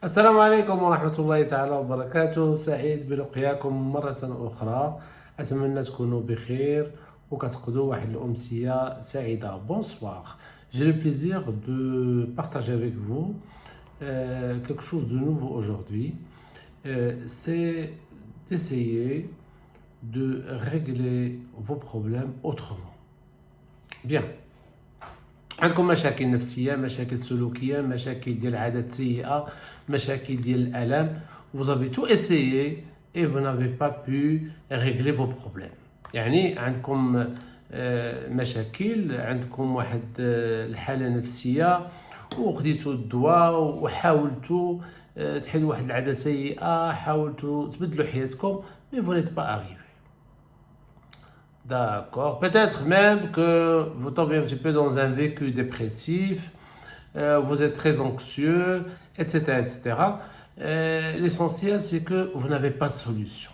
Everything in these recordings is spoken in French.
السلام عليكم ورحمة الله تعالى وبركاته. سعيد بلقياكم مرة أخرى. أتمنى تكونوا بخير وكتقضوا واحد الأمسية سعيدة. Bonsoir. J'ai le plaisir de partager avec vous quelque chose de nouveau aujourd'hui. C'est d'essayer de régler vos problèmes autrement. Bien. عندكم مشاكل نفسية، مشاكل سلوكية، مشاكل ديال عادات سيئة، مشاكل ديال الآلام. Vous avez tout essayé et vous n'avez pas pu régler vos problèmes. يعني عندكم مشاكل، عندكم واحد الحالة نفسية وخديتوا الدواء وحاولتوا تحلوا واحد العادة سيئة، حاولتوا تبدلوا حياتكم mais vous n'êtes pas arrivé. D'accord. Peut-être même que vous tombez un petit peu dans un vécu dépressif, vous êtes très anxieux, etc. etc. L'essentiel, c'est que vous n'avez pas de solution.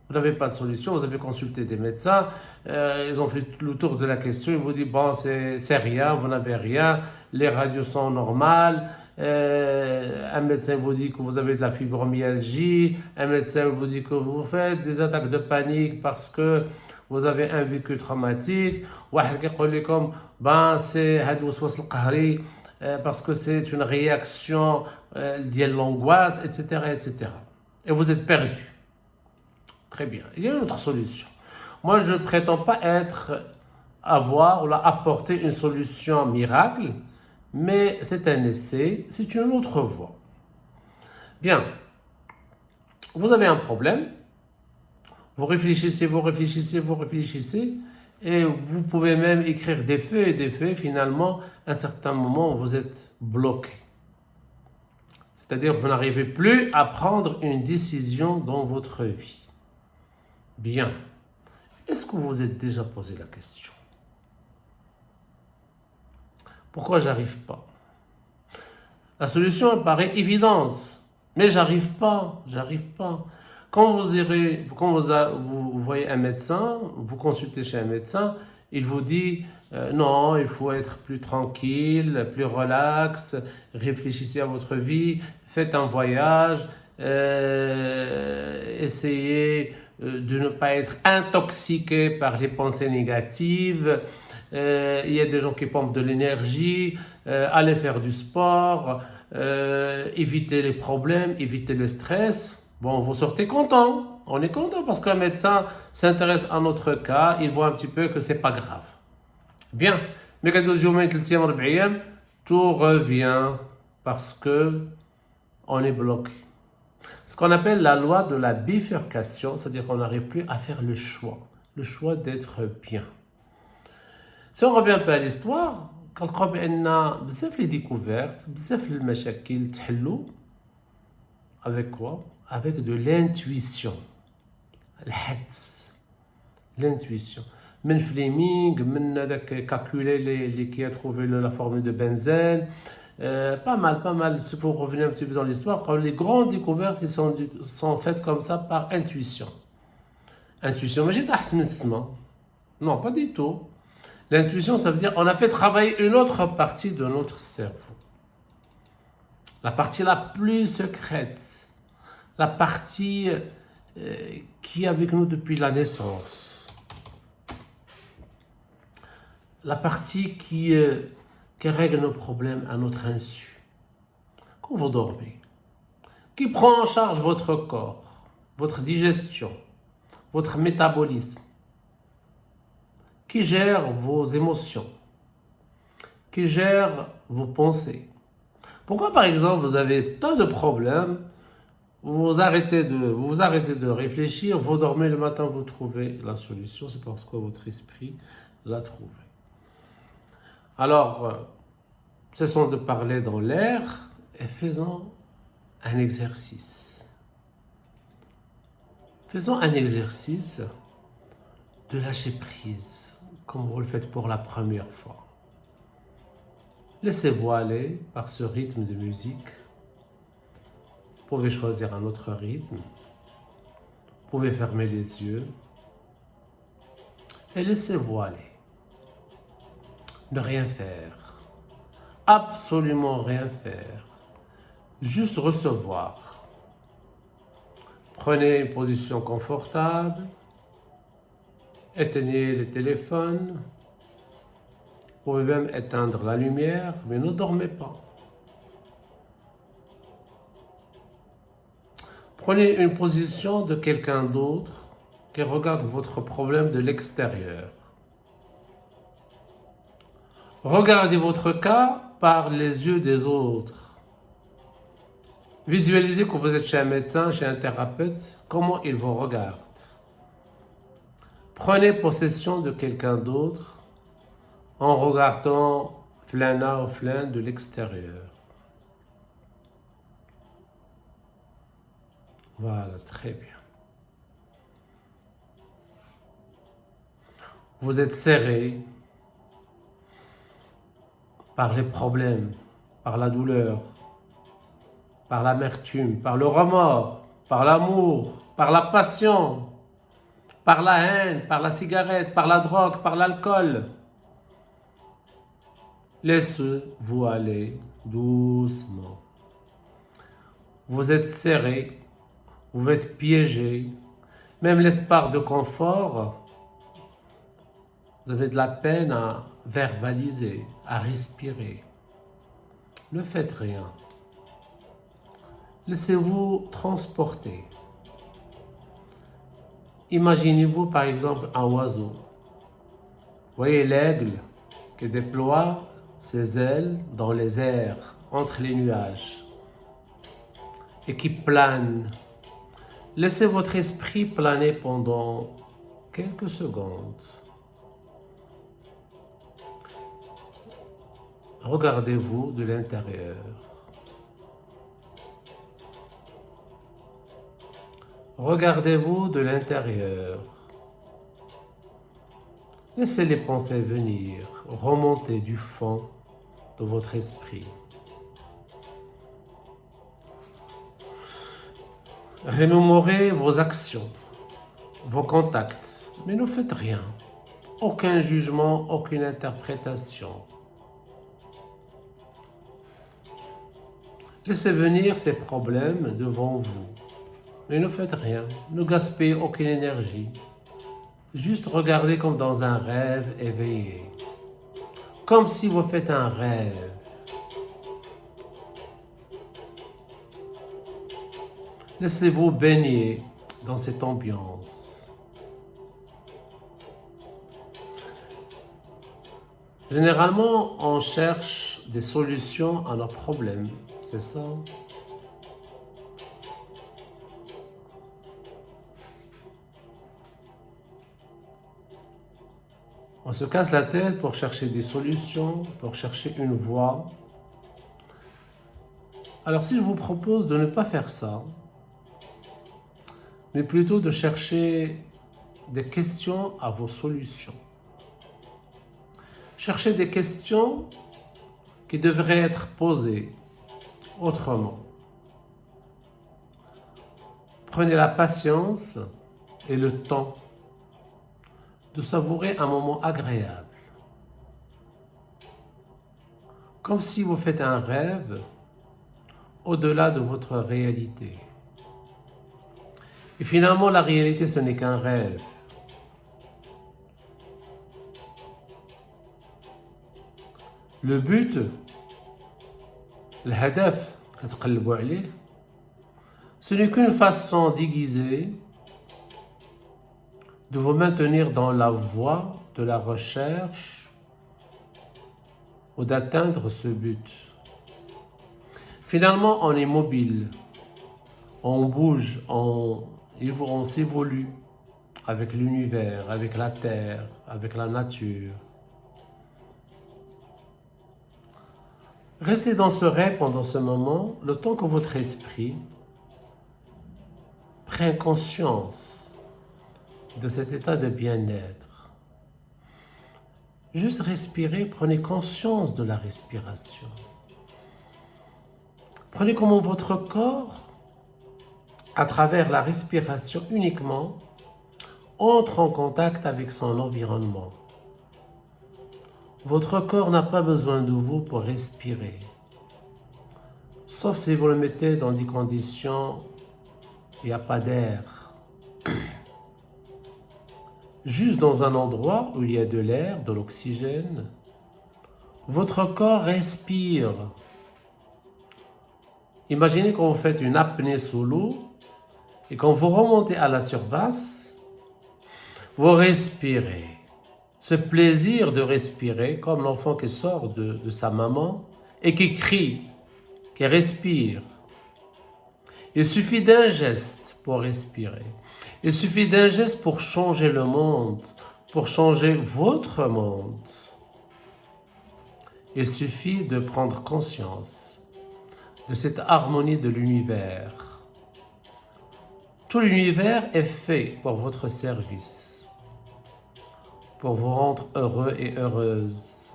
Vous n'avez pas de solution, vous avez consulté des médecins, ils ont fait le tour de la question, ils vous disent, bon, c'est rien, vous n'avez rien, les radios sont normales, un médecin vous dit que vous avez de la fibromyalgie, un médecin vous dit que vous faites des attaques de panique parce que vous avez un vécu traumatique. واحد كيقول لكم c'est هاد الوسواس القهري parce que c'est une réaction ديال l'angoisse, etc., etc. Et vous êtes perdu. Très bien. Il y a une autre solution. Moi, je ne prétends pas avoir ou apporter une solution miracle, mais c'est un essai, c'est une autre voie. Bien. Vous avez un problème. Vous réfléchissez, et vous pouvez même écrire des faits, finalement, à un certain moment, vous êtes bloqué. C'est-à-dire que vous n'arrivez plus à prendre une décision dans votre vie. Bien. Est-ce que vous vous êtes déjà posé la question? Pourquoi j'arrive pas? La solution elle paraît évidente, mais j'arrive pas. Quand vous voyez un médecin, vous consultez chez un médecin, il vous dit non, il faut être plus tranquille, plus relax, réfléchissez à votre vie, faites un voyage, essayez de ne pas être intoxiqué par les pensées négatives. Il y a des gens qui pompent de l'énergie, allez faire du sport, évitez les problèmes, évitez le stress. Bon, vous sortez content. On est content parce qu'un médecin s'intéresse à notre cas, il voit un petit peu que c'est pas grave. Bien, mais quand tout revient parce que on est bloqué. Ce qu'on appelle la loi de la bifurcation, c'est-à-dire qu'on n'arrive plus à faire le choix d'être bien. Si on revient un peu à l'histoire, كنلقاو بأن بزاف لي découvertes, بزاف المشاكل تحلوا avec quoi? Avec de l'intuition. L'intuition. من Fleming, من هذاك Kekulé qui a trouvé la formule de benzène. Pas mal. Si vous revenez un petit peu dans l'histoire, les grandes découvertes sont faites comme ça par intuition. Intuition, mais j'ai non, pas du tout. L'intuition, ça veut dire on a fait travailler une autre partie de notre cerveau. La partie la plus secrète. La partie qui est avec nous depuis la naissance. La partie qui règle nos problèmes à notre insu. Quand vous dormez, qui prend en charge votre corps, votre digestion, votre métabolisme, qui gère vos émotions, qui gère vos pensées. Pourquoi, par exemple, vous avez tant de problèmes, vous arrêtez de réfléchir, vous dormez le matin, vous trouvez la solution, c'est parce que votre esprit l'a trouvé. Alors, cessons de parler dans l'air et faisons un exercice. Faisons un exercice de lâcher prise, comme vous le faites pour la première fois. Laissez-vous aller par ce rythme de musique. Vous pouvez choisir un autre rythme. Vous pouvez fermer les yeux. Et laissez-vous aller. Ne rien faire. Absolument rien faire. juste recevoir. Prenez une position confortable, éteignez le téléphone, vous pouvez même éteindre la lumière, mais ne dormez pas. Prenez une position de quelqu'un d'autre qui regarde votre problème de l'extérieur. Regardez votre cas par les yeux des autres. Visualisez que vous êtes chez un médecin, chez un thérapeute, comment il vous regarde. Prenez possession de quelqu'un d'autre en regardant flana ou flan de l'extérieur. Voilà, très bien. Vous êtes serré par les problèmes, par la douleur, par l'amertume, par le remords, par l'amour, par la passion, par la haine, par la cigarette, par la drogue, par l'alcool. Laissez-vous aller doucement. Vous êtes serré, vous êtes piégé, même l'espace de confort, vous avez de la peine à verbaliser, à respirer. Ne faites rien. Laissez-vous transporter. Imaginez-vous par exemple un oiseau. Vous voyez l'aigle qui déploie ses ailes dans les airs, entre les nuages, et qui plane. Laissez votre esprit planer pendant quelques secondes. Regardez-vous de l'intérieur. Regardez-vous de l'intérieur. Laissez les pensées venir, remonter du fond de votre esprit. Remémorez vos actions, vos contacts, mais ne faites rien. Aucun jugement, aucune interprétation. Laissez venir ces problèmes devant vous, mais ne faites rien, ne gaspillez aucune énergie. Juste regardez comme dans un rêve éveillé, comme si vous faites un rêve. Laissez-vous baigner dans cette ambiance. Généralement, on cherche des solutions à nos problèmes, c'est ça? On se casse la tête pour chercher des solutions, pour chercher une voie. Alors si je vous propose de ne pas faire ça, mais plutôt de chercher des questions à vos solutions. Cherchez des questions qui devraient être posées autrement. Prenez la patience et le temps de savourer un moment agréable. Comme si vous faites un rêve au-delà de votre réalité. Et finalement, la réalité, ce n'est qu'un rêve. Le but, le hadaf, ce n'est qu'une façon déguisée de vous maintenir dans la voie de la recherche ou d'atteindre ce but. Finalement, on est mobile, on bouge, on s'évolue avec l'univers, avec la terre, avec la nature. Restez dans ce rêve pendant ce moment, le temps que votre esprit prenne conscience de cet état de bien-être. Juste respirez, prenez conscience de la respiration. Prenez comment votre corps, à travers la respiration uniquement, entre en contact avec son environnement. Votre corps n'a pas besoin de vous pour respirer. Sauf si vous le mettez dans des conditions où il n'y a pas d'air. Juste dans un endroit où il y a de l'air, de l'oxygène, votre corps respire. Imaginez quand vous faites une apnée sous l'eau et quand vous remontez à la surface, vous respirez. Ce plaisir de respirer, comme l'enfant qui sort de sa maman et qui crie, qui respire. Il suffit d'un geste pour respirer. Il suffit d'un geste pour changer le monde, pour changer votre monde. Il suffit de prendre conscience de cette harmonie de l'univers. Tout l'univers est fait pour votre service, pour vous rendre heureux et heureuse.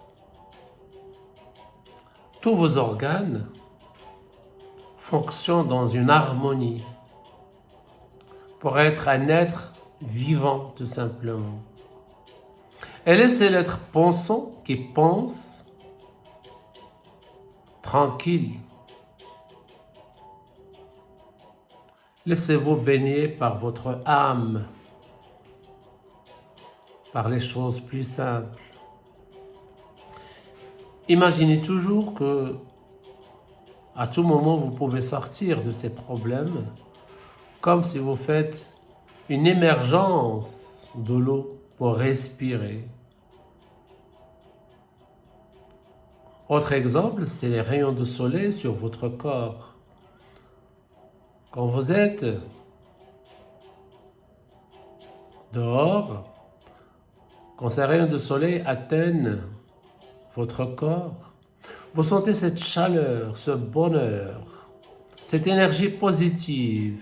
Tous vos organes fonctionnent dans une harmonie pour être un être vivant tout simplement. Et laissez l'être pensant qui pense tranquille. Laissez-vous baigner par votre âme, par les choses plus simples. Imaginez toujours que à tout moment vous pouvez sortir de ces problèmes, comme si vous faites une émergence de l'eau pour respirer. Autre exemple, c'est les rayons de soleil sur votre corps. Quand vous êtes dehors, quand ces rayons de soleil atteignent votre corps, vous sentez cette chaleur, ce bonheur, cette énergie positive.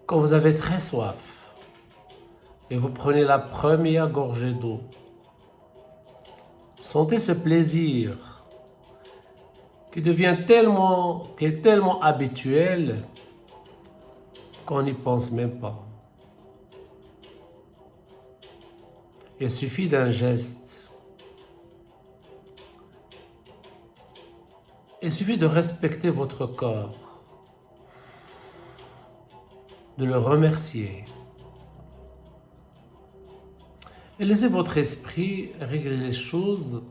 Quand vous avez très soif et vous prenez la première gorgée d'eau, sentez ce plaisir qui est tellement habituel qu'on n'y pense même pas. Il suffit d'un geste. Il suffit de respecter votre corps, de le remercier. Et laissez votre esprit régler les choses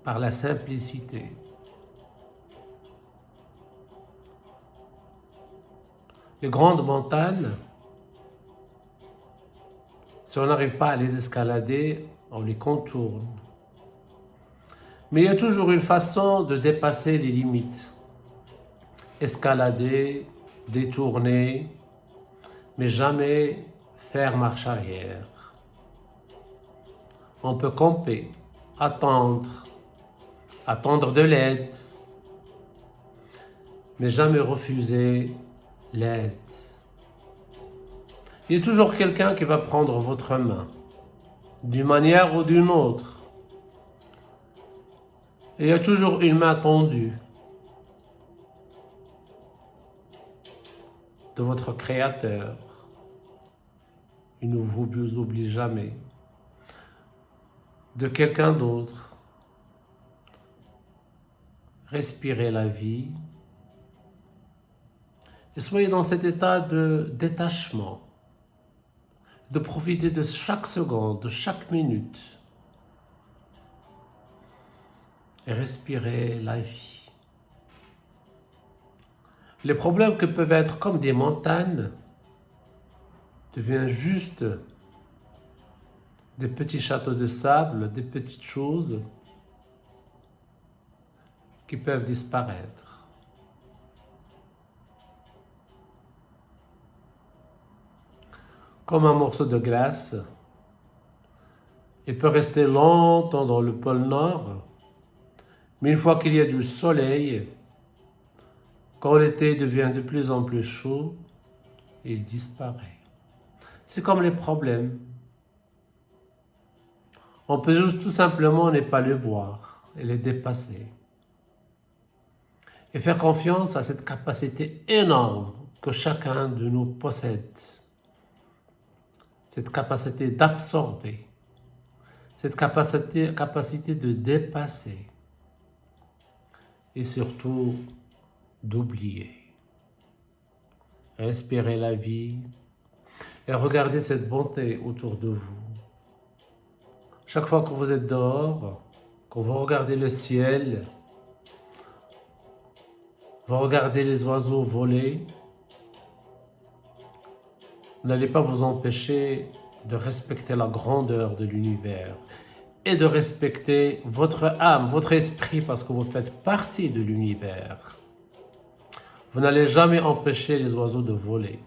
par la simplicité. Les grandes montagnes, si on n'arrive pas à les escalader, on les contourne. Mais il y a toujours une façon de dépasser les limites. Escalader, détourner, mais jamais faire marche arrière. On peut camper, attendre de l'aide, mais jamais refuser l'aide. Il y a toujours quelqu'un qui va prendre votre main, d'une manière ou d'une autre. Il y a toujours une main tendue de votre Créateur. Il ne vous oublie jamais. De quelqu'un d'autre. Respirez la vie et soyez dans cet état de détachement, de profiter de chaque seconde, de chaque minute et respirez la vie. Les problèmes qui peuvent être comme des montagnes deviennent juste des petits châteaux de sable, des petites choses qui peuvent disparaître. Comme un morceau de glace, il peut rester longtemps dans le pôle Nord, mais une fois qu'il y a du soleil, quand l'été devient de plus en plus chaud, il disparaît. C'est comme les problèmes. On peut juste tout simplement ne pas les voir et les dépasser. Et faire confiance à cette capacité énorme que chacun de nous possède. Cette capacité d'absorber, cette capacité de dépasser. et surtout d'oublier. Respirez la vie et regardez cette bonté autour de vous. Chaque fois que vous êtes dehors, quand vous regardez le ciel, vous regardez les oiseaux voler, vous n'allez pas vous empêcher de respecter la grandeur de l'univers et de respecter votre âme, votre esprit, parce que vous faites partie de l'univers. Vous n'allez jamais empêcher les oiseaux de voler.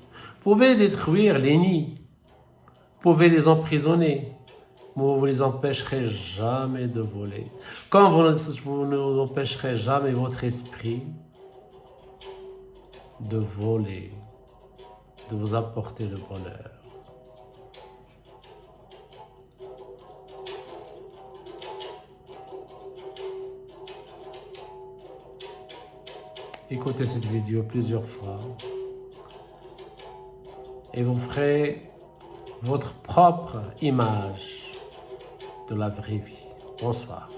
Vous pouvez détruire les nids, vous pouvez les emprisonner, mais vous ne les empêcherez jamais de voler. Comme vous n'empêcherez jamais votre esprit de voler, de vous apporter le bonheur. Écoutez cette vidéo plusieurs fois et vous ferez votre propre image de la vraie vie. Bonsoir.